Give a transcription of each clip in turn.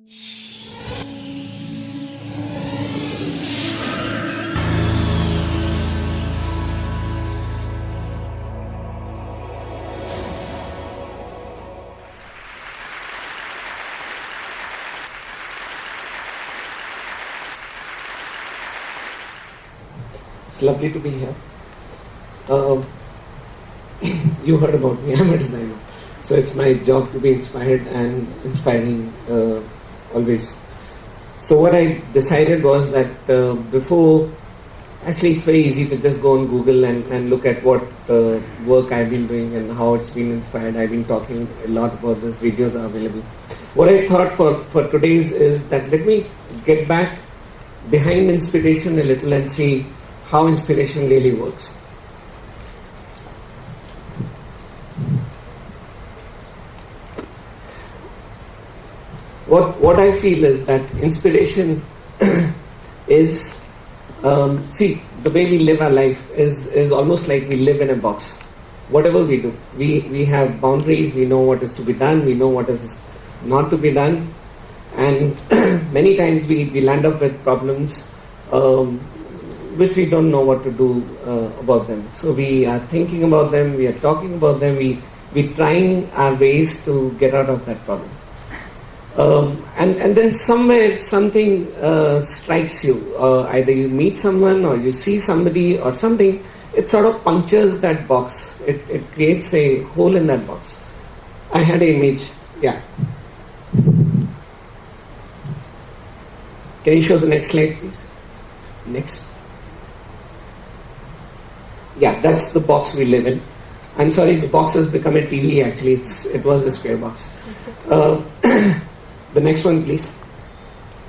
It's lovely to be here. You heard about me, I'm a designer. So it's my job to be inspired and inspiring always. So what I decided was that actually it's very easy to just go on Google and look at what work I've been doing and how it's been inspired. I've been talking a lot about this, videos are available. What I thought for today's is that let me get back behind inspiration a little and see how inspiration really works. What I feel is that inspiration is, see, the way we live our life is almost like we live in a box. Whatever we do, we have boundaries, we know what is to be done, we know what is not to be done, and many times we land up with problems which we don't know what to do about them. So we are thinking about them, we are talking about them, we're trying our ways to get out of that problem. And then somewhere something strikes you. Either you meet someone or you see somebody or something, it sort of punctures that box. It creates a hole in that box. I had an image, yeah. Can you show the next slide, please? Next. Yeah, that's the box we live in. I'm sorry, the box has become a TV actually. It was a square box. The next one, please.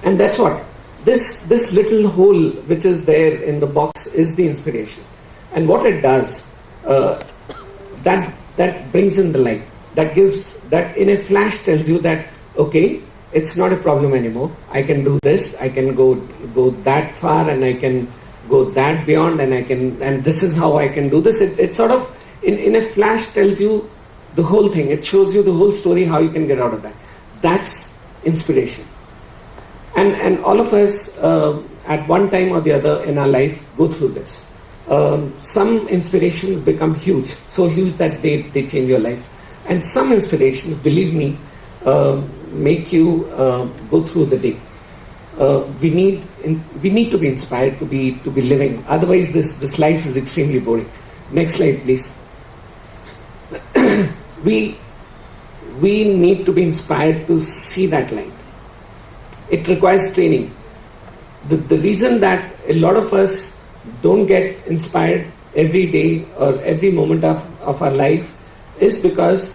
And that's what. This little hole which is there in the box is the inspiration. And what it does, that brings in the light. That in a flash tells you that, okay, it's not a problem anymore. I can do this, I can go that far, and I can go that beyond, and this is how I can do this. It sort of, in a flash tells you the whole thing. It shows you the whole story, how you can get out of that. That's inspiration. And all of us, at one time or the other in our life, go through this. Some inspirations become huge, so huge that they change your life. And some inspirations, believe me, make you go through the day. We need to be inspired to be living. Otherwise, this life is extremely boring. Next slide, please. We need to be inspired to see that light. It requires training. The reason that a lot of us don't get inspired every day or every moment of our life is because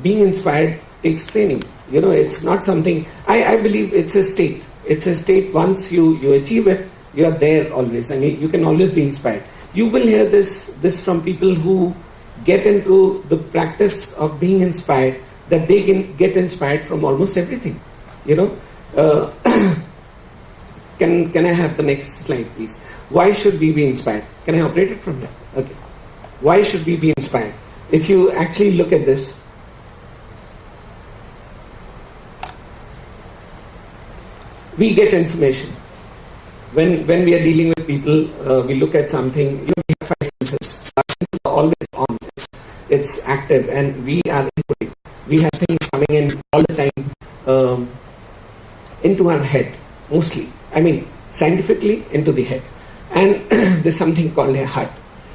being inspired takes training. You know, it's not something, I believe it's a state. It's a state. Once you achieve it, you are there always, and you can always be inspired. You will hear this from people who get into the practice of being inspired, that they can get inspired from almost everything. You know, can I have the next slide, please? Why should we be inspired? Can I operate it from there? Okay. Why should we be inspired? If you actually look at this, we get information. When we are dealing with people, we look at something, we have five senses. Our senses are always on. It's active, and we are inputting. We have things coming in all the time into our head, mostly. I mean, scientifically, into the head. And there's something called a heart.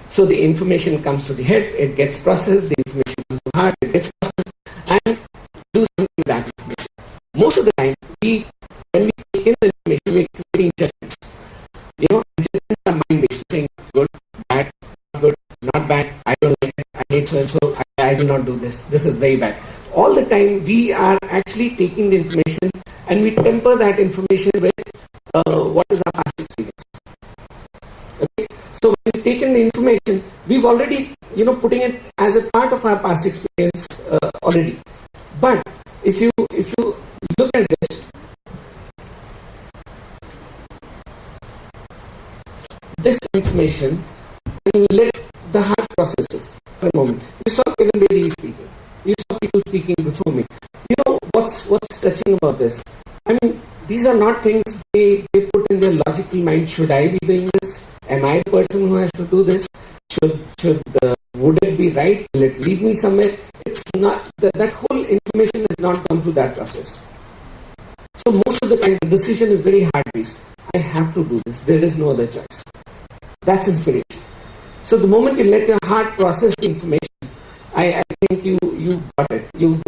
So the information comes to the head, it gets processed, the information comes to the heart, it gets processed, and do something with that information. Most of the time, when we take in the information, we're creating judgments. You know, judgments are mind-based, saying good, bad, good, not bad, I don't like it, I need so and so, I do not do this, this is very bad. All the time, we are actually taking the information and we temper that information with what is our past experience. Okay? So when we take in the information, we've already, putting it as a part of our past experience already. But if you look at this information, and let the heart process it for a moment. You saw Kiran Bedi speaking. You saw people speaking before me. You know what what's touching about this? I mean, these are not things they put in their logical mind. Should I be doing this? Am I the person who has to do this? Would it be right? Will it lead me somewhere? It's not. That whole information has not gone through that process. So most of the time, the decision is very hard-based. I have to do this. There is no other choice. That's inspiration. So the moment you let your heart process the information, I think you got it. You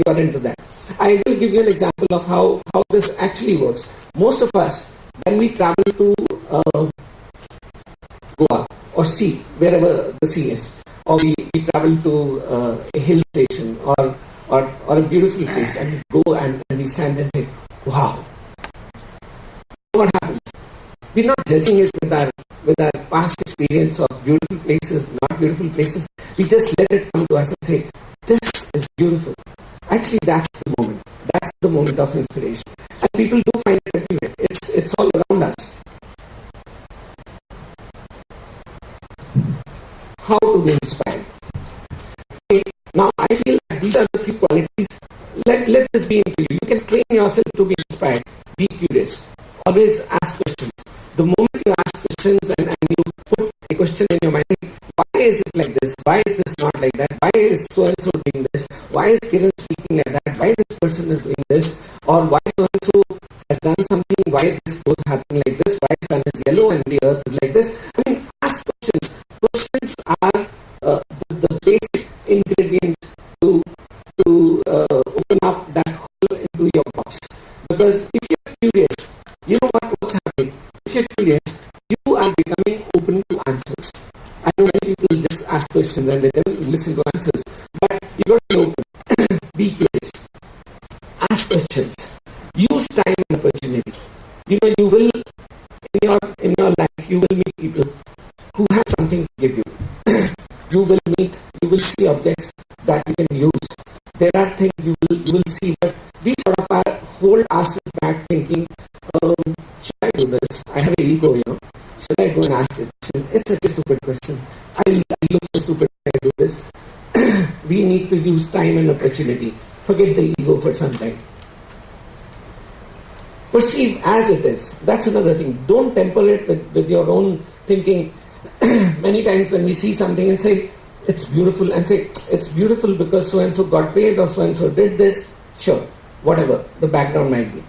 are into that. I will give you an example of how this actually works. Most of us, when we travel to Goa or sea, wherever the sea is, or we travel to a hill station or a beautiful place, and we go and we stand there and say, wow. What happens? We're not judging it with our past experience of beautiful places, not beautiful places. We just let it come to us and say, this is beautiful. Actually, that's the moment. That's the moment of inspiration. And people do find it everywhere. It's all around us. How to be inspired? Okay, now I feel that these are the few qualities. Let this be into you. You can train yourself to be inspired. Be curious. Always ask questions. The moment you ask questions and you put a question in your mind, why is it like this? Why is this not like that? Why is so-and-so doing this? Why is Kiran speaking like that? Why this person is doing this? Or why so-and-so has done something? Why this goes happening like this? Why sun is yellow and the earth is like this? I mean, ask questions. Questions are the basic ingredient to open up that hole into your box. Because if you're curious, you know what's happening. If you're curious, you are becoming open to answers. I know many people just ask questions and they don't listen to answers. But you got to be open. Be curious. Ask questions. Use time and opportunity. You know, you will in your life you will meet people who have something to give you. You will see objects that you can use. There are things you will see, but we sort of hold ourselves back thinking, should I do this? I have an ego, Should I go and ask it? It's such a stupid question. I look so stupid when I do this. We need to use time and opportunity. Forget the ego for some time. Perceive as it is. That's another thing. Don't temper it with your own thinking. Many times when we see something and say, it's beautiful, and say, it's beautiful because so-and-so got paid or so-and-so did this, sure, whatever the background might be.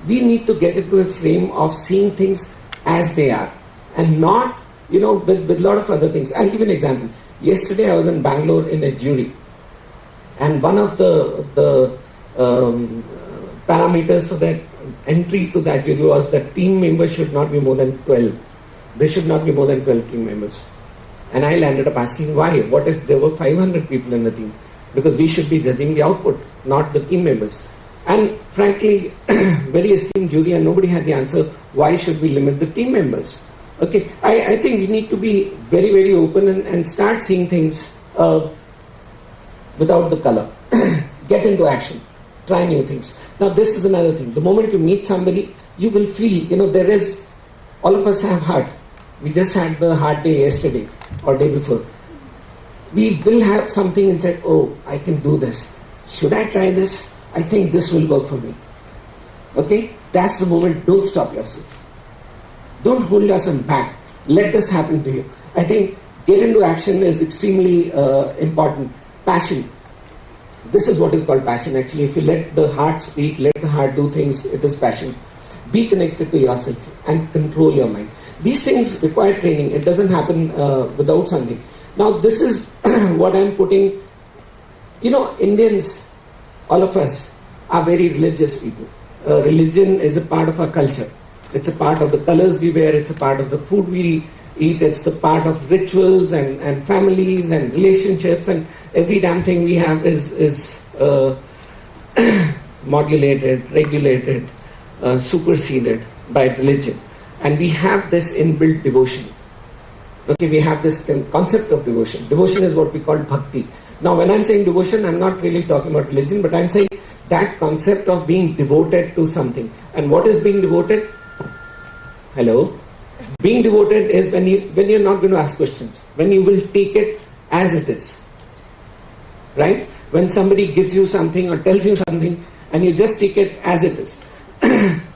We need to get into a frame of seeing things as they are and not, with a lot of other things. I'll give you an example. Yesterday I was in Bangalore in a jury, and one of the parameters for that entry to that jury was that team members should not be more than 12. There should not be more than 12 team members. And I landed up asking why. What if there were 500 people in the team? Because we should be judging the output, not the team members. And frankly, very esteemed jury, and nobody had the answer. Why should we limit the team members? Okay, I think we need to be very, very open and start seeing things without the color. Get into action. Try new things. Now, this is another thing. The moment you meet somebody, you will feel, there is, all of us have heart. We just had the hard day yesterday or day before. We will have something inside, I can do this. Should I try this? I think this will work for me. Okay? That's the moment. Don't stop yourself. Don't hold yourself back. Let this happen to you. I think get into action is extremely important. Passion. This is what is called passion actually. If you let the heart speak, let the heart do things, it is passion. Be connected to yourself and control your mind. These things require training. It doesn't happen without something. Now, this is what I'm putting. Indians, all of us, are very religious people. Religion is a part of our culture. It's a part of the colors we wear. It's a part of the food we eat. It's the part of rituals and families and relationships, and every damn thing we have is modulated, regulated, superseded by religion. And we have this inbuilt devotion. Okay, we have this concept of devotion. Devotion is what we call bhakti. Now, when I'm saying devotion, I'm not really talking about religion, but I'm saying that concept of being devoted to something. And what is being devoted? Hello? Being devoted is when you're not going to ask questions, when you will take it as it is. Right? When somebody gives you something or tells you something, and you just take it as it is.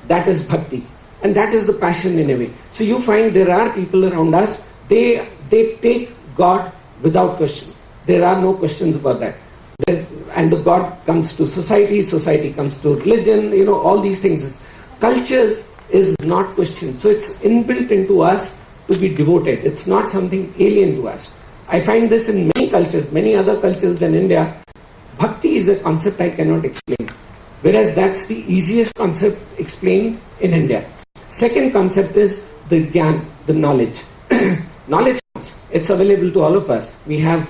That is bhakti. And that is the passion in a way. So you find there are people around us, they take God without question. There are no questions about that. And the God comes to society, society comes to religion, all these things. Cultures is not questioned. So it's inbuilt into us to be devoted. It's not something alien to us. I find this in many cultures, many other cultures than India. Bhakti is a concept I cannot explain. Whereas that's the easiest concept explained in India. Second concept is the gyan, the knowledge. Knowledge, it's available to all of us. We have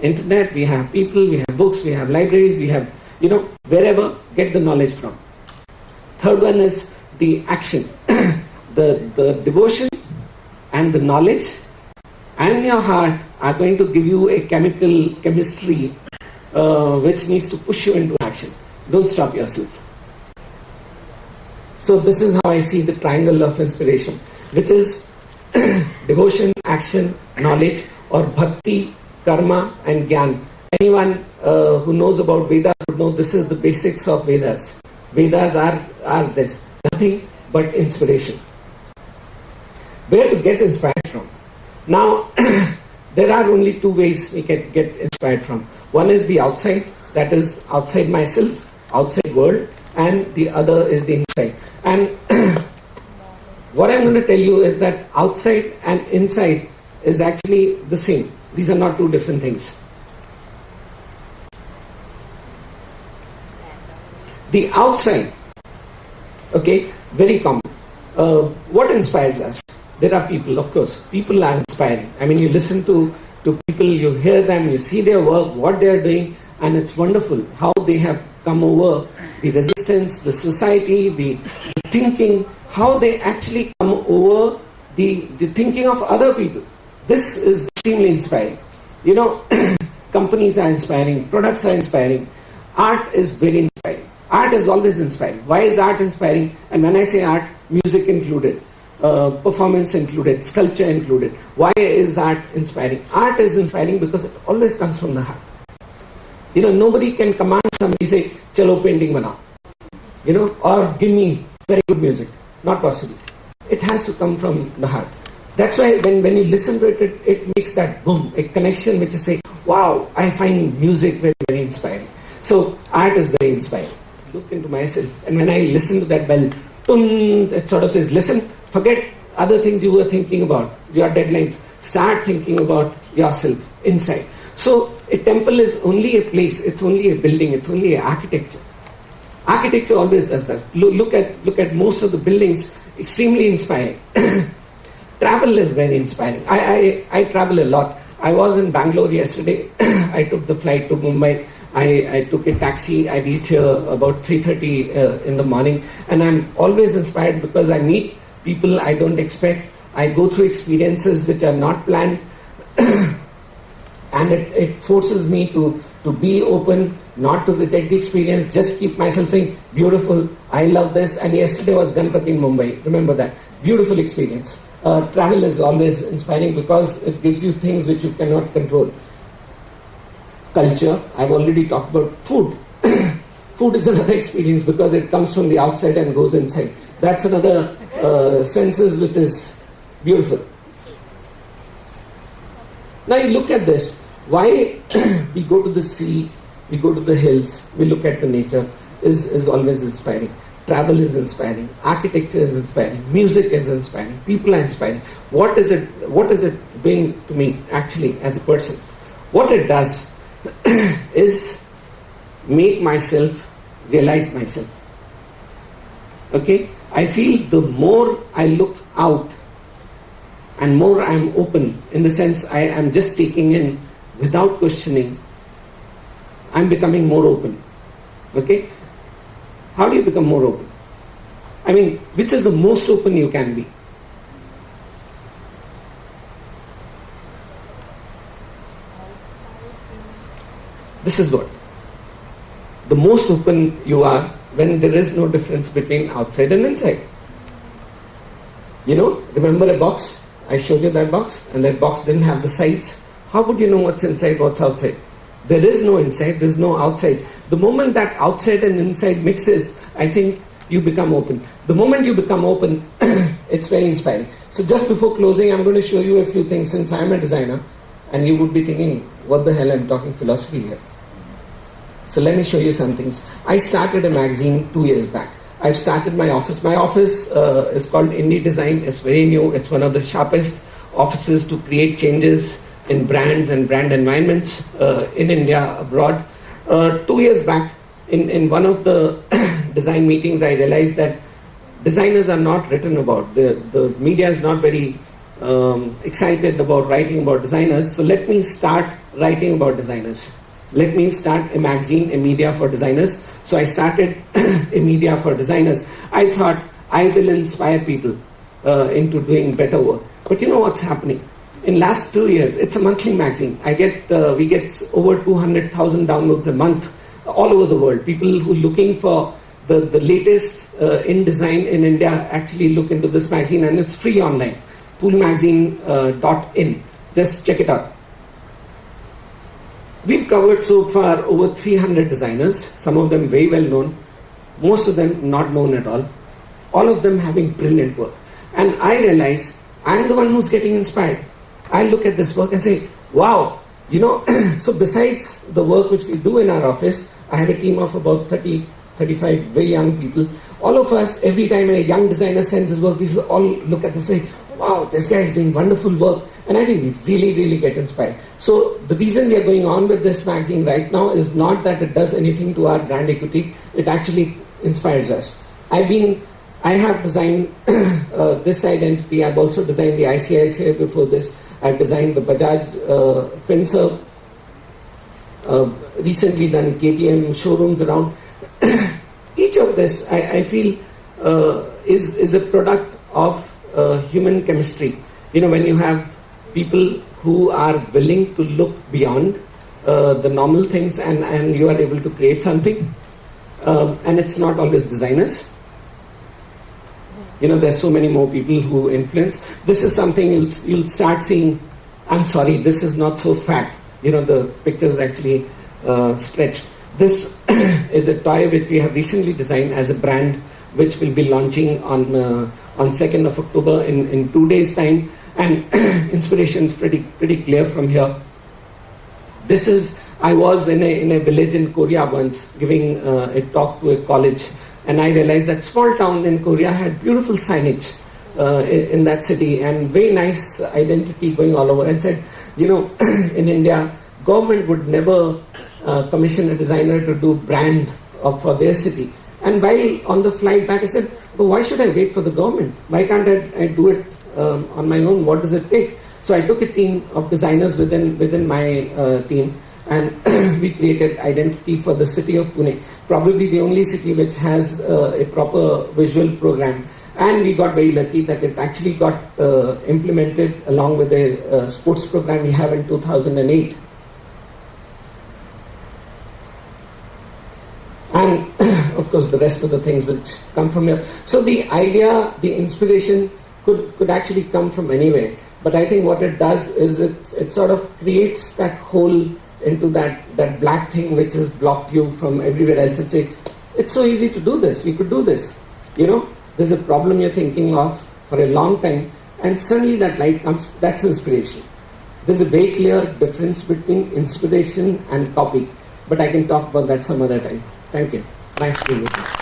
internet, we have people, we have books, we have libraries, we have, wherever, get the knowledge from. Third one is the action. The devotion and the knowledge and your heart are going to give you a chemistry which needs to push you into action. Don't stop yourself. So this is how I see the triangle of inspiration, which is devotion, action, knowledge, or bhakti, karma, and gyan. Anyone who knows about Vedas would know this is the basics of Vedas. Vedas are this, nothing but inspiration. Where to get inspired from? Now, there are only two ways we can get inspired from. One is the outside, that is outside myself, outside world, and the other is the inside. And what I'm going to tell you is that outside and inside is actually the same. These are not two different things. The outside, okay, very common. What inspires us? There are people, of course. People are inspiring. I mean, you listen to people, you hear them, you see their work, what they are doing, and it's wonderful how they have come over the resistance, the society, the thinking, how they actually come over the thinking of other people. This is extremely inspiring. Companies are inspiring, products are inspiring, art is very inspiring. Art is always inspiring. Why is art inspiring? And when I say art, music included, performance included, sculpture included. Why is art inspiring? Art is inspiring because it always comes from the heart. Nobody can command somebody, say, chalo painting banao, or give me very good music. Not possible. It has to come from the heart. That's why when you listen to it, it makes that boom, a connection which is say, wow, I find music very, very inspiring. So art is very inspiring. Look into myself, and when I listen to that bell, it sort of says, listen, forget other things you were thinking about, your deadlines. Start thinking about yourself inside. So a temple is only a place, it's only a building, it's only an architecture. Architecture always does that. Look at most of the buildings, extremely inspiring. Travel is very inspiring. I travel a lot. I was in Bangalore yesterday. I took the flight to Mumbai. I took a taxi. I reached here about 3:30 in the morning. And I'm always inspired because I meet people I don't expect. I go through experiences which are not planned. And it forces me to be open, not to reject the experience, just keep myself saying, beautiful, I love this. And yesterday was Ganpati in Mumbai. Remember that. Beautiful experience. Travel is always inspiring because it gives you things which you cannot control. Culture, I've already talked about. Food. Food is another experience because it comes from the outside and goes inside. That's another senses which is beautiful. Now you look at this. Why we go to the sea, we go to the hills, we look at the nature is always inspiring. Travel is inspiring. Architecture is inspiring. Music is inspiring. People are inspiring. What is it doing to me actually as a person? What it does is make myself realize myself. Okay? I feel the more I look out and more I am open, in the sense I am just taking in without questioning, I am becoming more open. Okay? How do you become more open? I mean, which is the most open you can be? This is what. The most open you are when there is no difference between outside and inside. Remember a box? I showed you that box, and that box didn't have the sides. How would you know what's inside, what's outside? There is no inside, there is no outside. The moment that outside and inside mixes, I think you become open. The moment you become open, it's very inspiring. So just before closing, I'm going to show you a few things, since I'm a designer, and you would be thinking, what the hell, I'm talking philosophy here. So let me show you some things. I started a magazine 2 years back. I've started my office. My office is called Indie Design. It's very new. It's one of the sharpest offices to create changes in brands and brand environments in India, abroad. 2 years back, in one of the design meetings, I realized that designers are not written about. The media is not very excited about writing about designers. So let me start writing about designers. Let me start a magazine, a media for designers. So I started a media for designers. I thought I will inspire people into doing better work. But you know what's happening? In last 2 years, it's a monthly magazine. We get over 200,000 downloads a month all over the world. People who are looking for the latest in design in India actually look into this magazine, and it's free online. poolmagazine.in. Just check it out. We've covered so far over 300 designers, some of them very well known, most of them not known at all of them having brilliant work. And I realize I'm the one who's getting inspired. I look at this work and say, wow, so besides the work which we do in our office, I have a team of about 30, 35 very young people. All of us, every time a young designer sends his work, we all look at this and say, wow, this guy is doing wonderful work. And I think we really, really get inspired. So the reason we are going on with this magazine right now is not that it does anything to our brand equity. It actually inspires us. I have designed this identity. I've also designed the ICICI before this. I've designed the Bajaj FinServ. Recently done KTM showrooms around. Each of this, I feel, is a product of human chemistry. When you have people who are willing to look beyond the normal things and you are able to create something, and it's not always designers. There's so many more people who influence. This is something you'll start seeing. I'm sorry, this is not so fat. The picture is actually stretched. This is a toy which we have recently designed as a brand, which will be launching on 2nd of October in 2 days' time. And inspiration is pretty clear from here. I was in a village in Korea once giving a talk to a college, and I realized that small town in Korea had beautiful signage in that city and very nice identity going all over. And said, in India, government would never commission a designer to do brand for their city. And while on the flight back, I said, but why should I wait for the government? Why can't I do it on my own? What does it take? So I took a team of designers within my team, and we created identity for the city of Pune, probably the only city which has a proper visual program. And we got very lucky that it actually got implemented along with a sports program we have in 2008. And of course the rest of the things which come from here. So the idea, the inspiration could actually come from anywhere. But I think what it does is it sort of creates that hole into that black thing which has blocked you from everywhere else, and say, it's so easy to do this, we could do this. There's a problem you're thinking of for a long time, and suddenly that light comes. That's inspiration. There's a very clear difference between inspiration and copy, but I can talk about that some other time. Thank you. Nice to meet you.